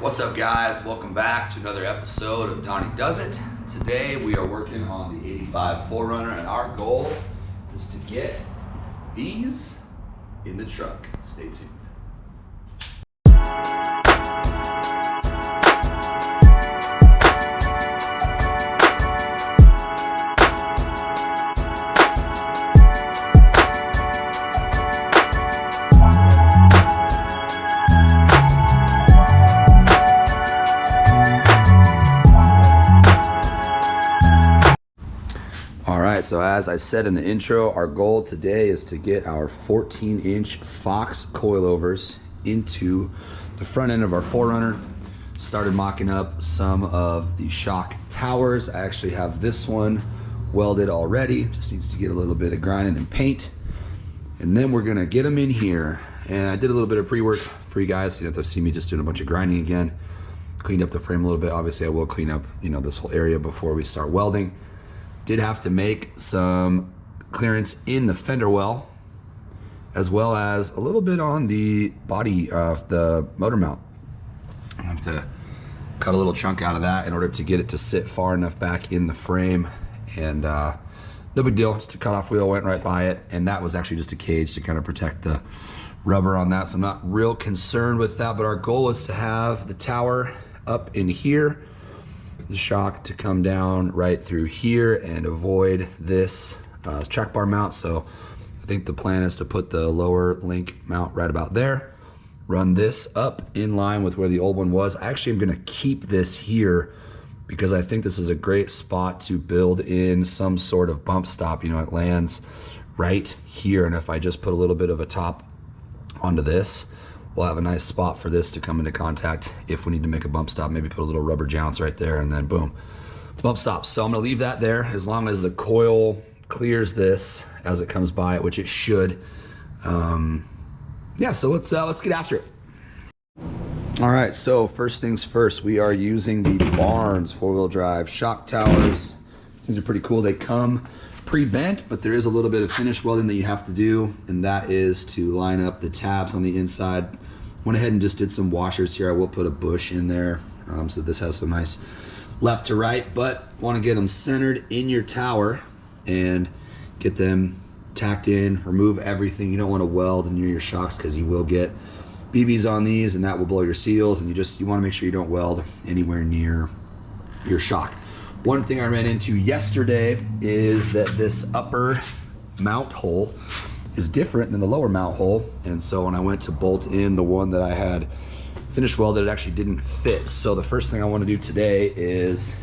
What's up, guys? Welcome back to another episode of Donnie Does It. Today we are working on the 85 4Runner, and our goal is to get these in the truck. Stay tuned. So as I said in the intro, our goal today is to get our 14-inch Fox coilovers into the front end of our 4Runner. Started mocking up some of the shock towers. I actually have this one welded already. Just needs to get a little bit of grinding and paint. And then we're gonna get them in here. And I did a little bit of pre-work for you guys. You don't have to see me just doing a bunch of grinding again. Cleaned up the frame a little bit. Obviously I will clean up, this whole area before we start welding. Did have to make some clearance in the fender well, as well as a little bit on the body of the motor mount. I have to cut a little chunk out of that in order to get it to sit far enough back in the frame. And no big deal, just a cutoff wheel went right by it. And that was actually just a cage to kind of protect the rubber on that. So I'm not real concerned with that, but our goal is to have the tower up in here, the shock to come down right through here and avoid this track bar mount. So I think the plan is to put the lower link mount right about there, run this up in line with where the old one was. I actually am gonna keep this here because I think this is a great spot to build in some sort of bump stop. It lands right here, and if I just put a little bit of a top onto this, we'll have a nice spot for this to come into contact if we need to make a bump stop. Maybe put a little rubber jounce right there and then boom, bump stop. So I'm gonna leave that there as long as the coil clears this as it comes by it, which it should. Yeah, so let's get after it. All right, so first things first, we are using the Barnes four-wheel drive shock towers. These are pretty cool. They come pre-bent, but there is a little bit of finish welding that you have to do, and that is to line up the tabs on the inside. Went ahead and just did some washers here. I will put a bush in there so this has some nice left to right, but want to get them centered in your tower and get them tacked in, remove everything. You don't want to weld near your shocks because you will get BBs on these and that will blow your seals, and you want to make sure you don't weld anywhere near your shock. One thing I ran into yesterday is that this upper mount hole is different than the lower mount hole. And so when I went to bolt in the one that I had finished welded, it actually didn't fit. So the first thing I want to do today is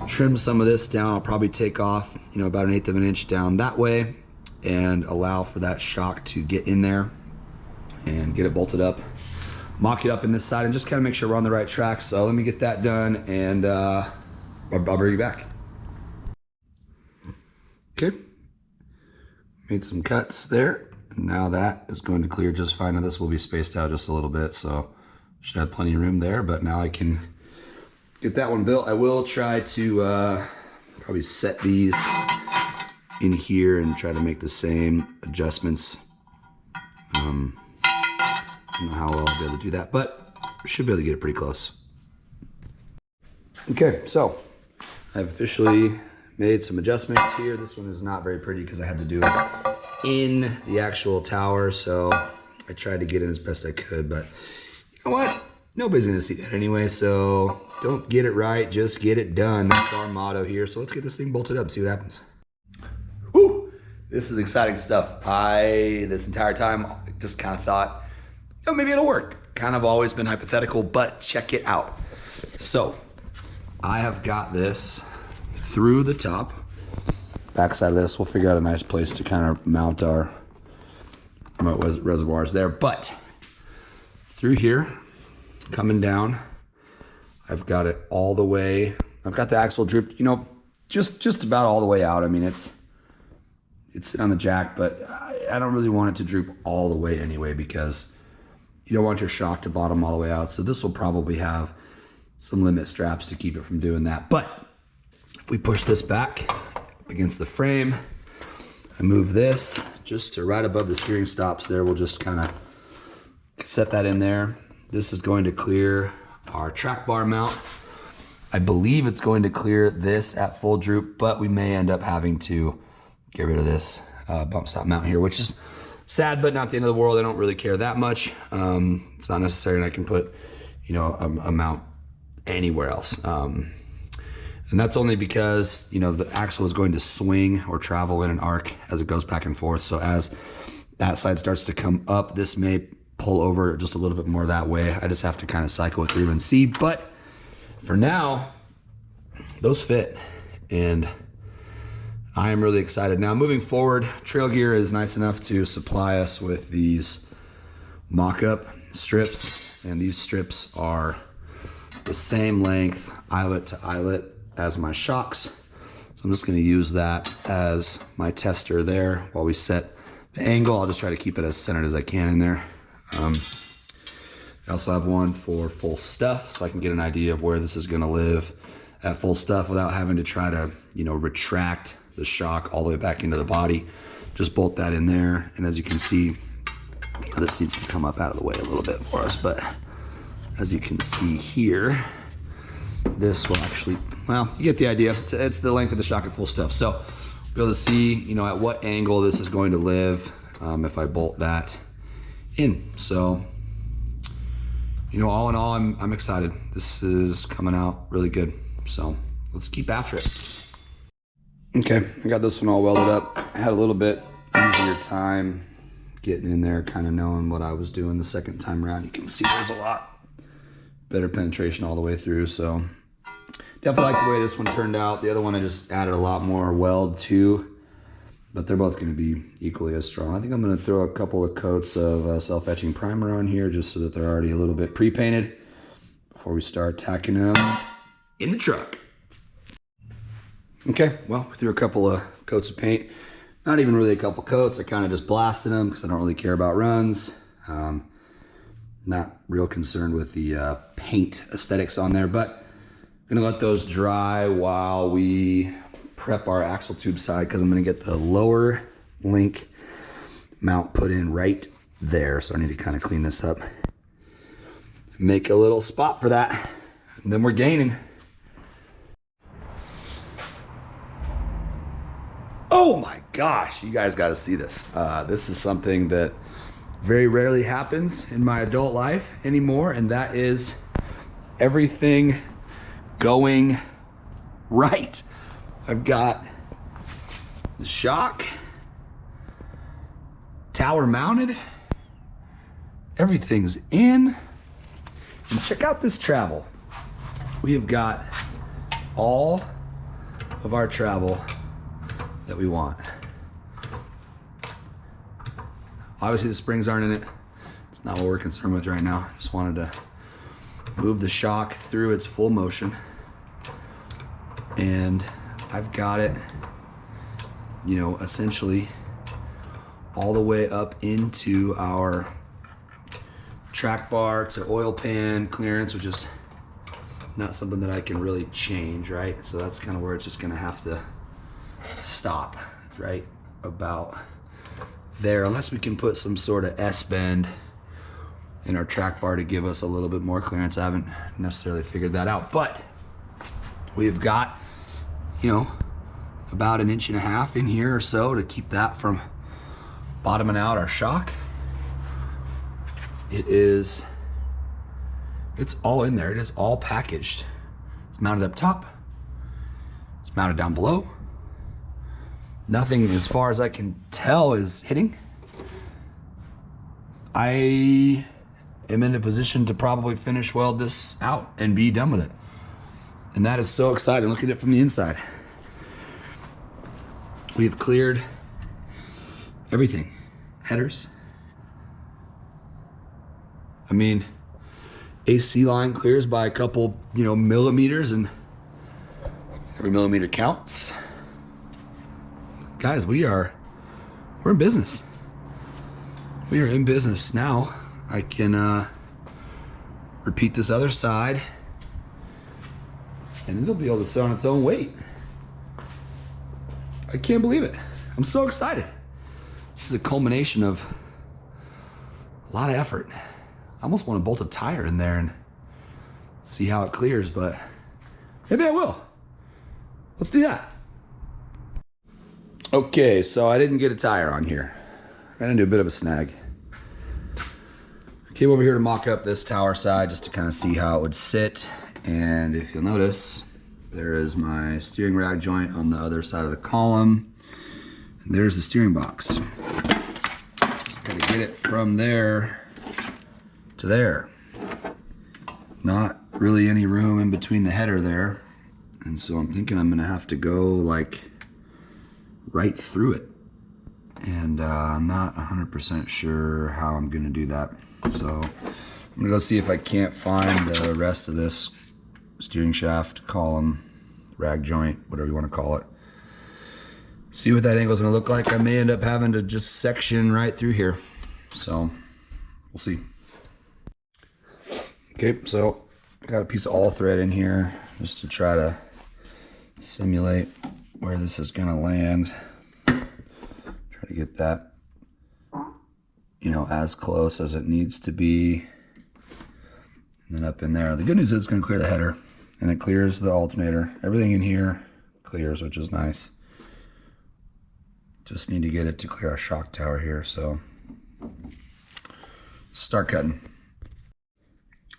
trim some of this down. I'll probably take off, about 1/8 of an inch down that way and allow for that shock to get in there and get it bolted up. Mock it up in this side and just kind of make sure we're on the right track. So let me get that done and I'll bring you back. Okay, made some cuts there. Now that is going to clear just fine. Now this will be spaced out just a little bit, so should have plenty of room there, but now I can get that one built. I will try to probably set these in here and try to make the same adjustments. I don't know how well I'll be able to do that, but I should be able to get it pretty close. Okay, so I've officially made some adjustments here. This one is not very pretty because I had to do it in the actual tower, so I tried to get in as best I could, but you know what? Nobody's gonna see that anyway, so don't get it right, just get it done. That's our motto here. So let's get this thing bolted up and see what happens. Whew, this is exciting stuff. This entire time, just kind of thought, maybe it'll work. Kind of always been hypothetical, but check it out. So I have got this through the top. Backside of this, we'll figure out a nice place to kind of mount our reservoirs there. But through here, coming down, I've got it all the way. I've got the axle drooped, just about all the way out. I mean, it's on the jack, but I don't really want it to droop all the way anyway because you don't want your shock to bottom all the way out. So this will probably have some limit straps to keep it from doing that. But if we push this back up against the frame, I move this just to right above the steering stops there. We'll just kind of set that in there. This is going to clear our track bar mount. I believe it's going to clear this at full droop, but we may end up having to get rid of this bump stop mount here, which is sad, but not the end of the world. I don't really care that much. It's not necessary, and I can put, you know, a mount anywhere else. And that's only because, you know, the axle is going to swing or travel in an arc as it goes back and forth. So as that side starts to come up, this may pull over just a little bit more that way. I just have to kind of cycle it through and see, but for now, those fit, and I am really excited. Now, moving forward, Trail Gear is nice enough to supply us with these mock-up strips, and these strips are the same length, eyelet to eyelet, as my shocks. So I'm just gonna use that as my tester there while we set the angle. I'll just try to keep it as centered as I can in there. I also have one for full stuff, so I can get an idea of where this is gonna live at full stuff without having to try to, you know, retract the shock all the way back into the body. Just bolt that in there, and as you can see, this needs to come up out of the way a little bit for us, but as you can see here, this will actually, well, you get the idea. It's the length of the shock at full stuff. So we'll be able to see, you know, at what angle this is going to live if I bolt that in. So, you know, all in all, I'm excited. This is coming out really good. So let's keep after it. Okay, I got this one all welded up. I had a little bit easier time getting in there, kind of knowing what I was doing the second time around. You can see there's a lot better penetration all the way through. So definitely like the way this one turned out. The other one I just added a lot more weld to, but they're both going to be equally as strong. I think I'm going to throw a couple of coats of self-etching primer on here just so that they're already a little bit pre-painted before we start tacking them in the truck. Okay, well, we threw a couple of coats of paint. Not even really a couple coats. I kind of just blasted them because I don't really care about runs. Not real concerned with the paint aesthetics on there, but I'm gonna let those dry while we prep our axle tube side, because I'm gonna get the lower link mount put in right there. So I need to kind of clean this up, make a little spot for that, and then we're gaining. Oh my gosh, you guys got to see this. This is something that very rarely happens in my adult life anymore, and that is everything going right. I've got the shock, tower mounted, everything's in, and check out this travel. We have got all of our travel that we want. Obviously the springs aren't in it. It's not what we're concerned with right now. Just wanted to move the shock through its full motion, and I've got it, you know, essentially all the way up into our track bar to oil pan clearance, which is not something that I can really change, right? So that's kind of where it's just gonna have to stop, right about there, unless we can put some sort of S-bend in our track bar to give us a little bit more clearance. I haven't necessarily figured that out, but we've got, you know, about 1.5 inches in here or so to keep that from bottoming out our shock. It's all in there. It is all packaged. It's mounted up top. It's mounted down below. Nothing, as far as I can tell, is hitting. I am in a position to probably finish weld this out and be done with it. And that is so exciting. Look at it from the inside. We've cleared everything. Headers. I mean, AC line clears by a couple, you know, millimeters, and every millimeter counts. Guys, we're in business. We are in business now. I can repeat this other side, and it'll be able to sit on its own weight. I can't believe it. I'm so excited. This is a culmination of a lot of effort. I almost want to bolt a tire in there and see how it clears, but maybe I will. Let's do that. Okay, so I didn't get a tire on here. Ran into a bit of a snag. I came over here to mock up this tower side just to kind of see how it would sit. And if you'll notice, there is my steering rag joint on the other side of the column. And there's the steering box. So gotta get it from there to there. Not really any room in between the header there. And so I'm thinking I'm gonna have to go like right through it. And I'm not 100% sure how I'm gonna do that. So I'm gonna go see if I can't find the rest of this steering shaft, column, rag joint, whatever you wanna call it. See what that angle is gonna look like. I may end up having to just section right through here. So we'll see. Okay, so I got a piece of all thread in here just to try to simulate where this is gonna land. Try to get that, you know, as close as it needs to be. And then up in there. The good news is it's gonna clear the header and it clears the alternator. Everything in here clears, which is nice. Just need to get it to clear our shock tower here, so start cutting.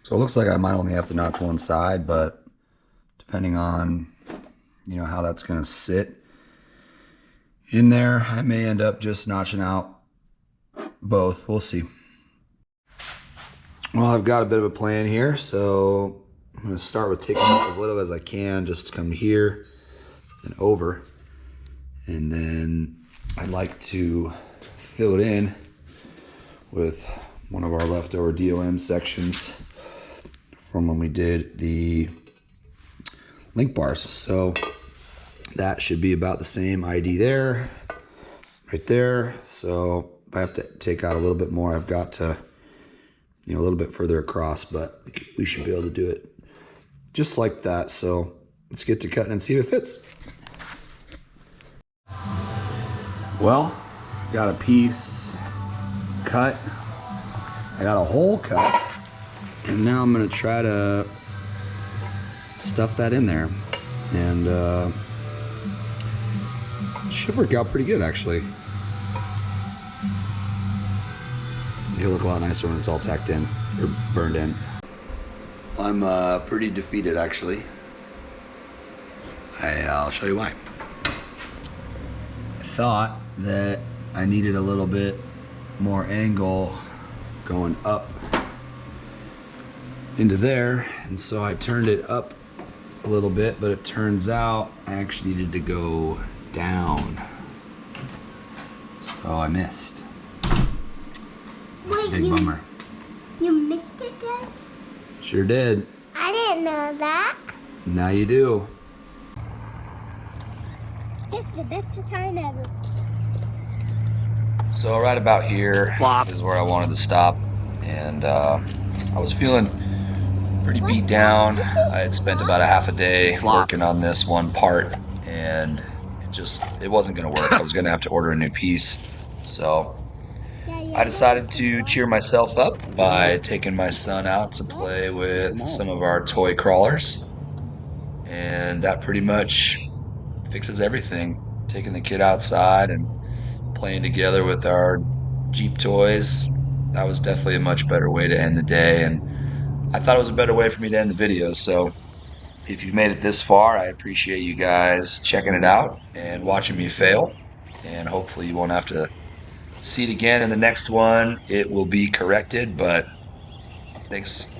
So it looks like I might only have to notch one side, but depending on, you know, how that's gonna sit in there, I may end up just notching out both. We'll see. Well, I've got a bit of a plan here, so I'm gonna start with taking off as little as I can, just to come here and over. And then I'd like to fill it in with one of our leftover DOM sections from when we did the link bars. So that should be about the same ID there, right there. So if I have to take out a little bit more, I've got to, you know, a little bit further across, but we should be able to do it just like that. So let's get to cutting and see if it fits. Well, got a piece cut. I got a hole cut. And now I'm gonna try to stuff that in there. And it should work out pretty good, actually. It'll look a lot nicer when it's all tacked in, or burned in. I'm pretty defeated, actually. I'll show you why. I thought that I needed a little bit more angle going up into there, and so I turned it up a little bit, but it turns out I actually needed to go down. So I missed. That's a big bummer. You missed it, Dad? Sure did. I didn't know that. Now you do. This is the best time ever. So right about here is where I wanted to stop, and I was feeling pretty beat down. I had spent about a half a day working on this one part, and it wasn't going to work. I was going to have to order a new piece. So I decided to cheer myself up by taking my son out to play with some of our toy crawlers, and that pretty much fixes everything. Taking the kid outside and playing together with our Jeep toys, that was definitely a much better way to end the day, and I thought it was a better way for me to end the video. So if you've made it this far, I appreciate you guys checking it out and watching me fail, and hopefully you won't have to see it again in the next one. It will be corrected, but thanks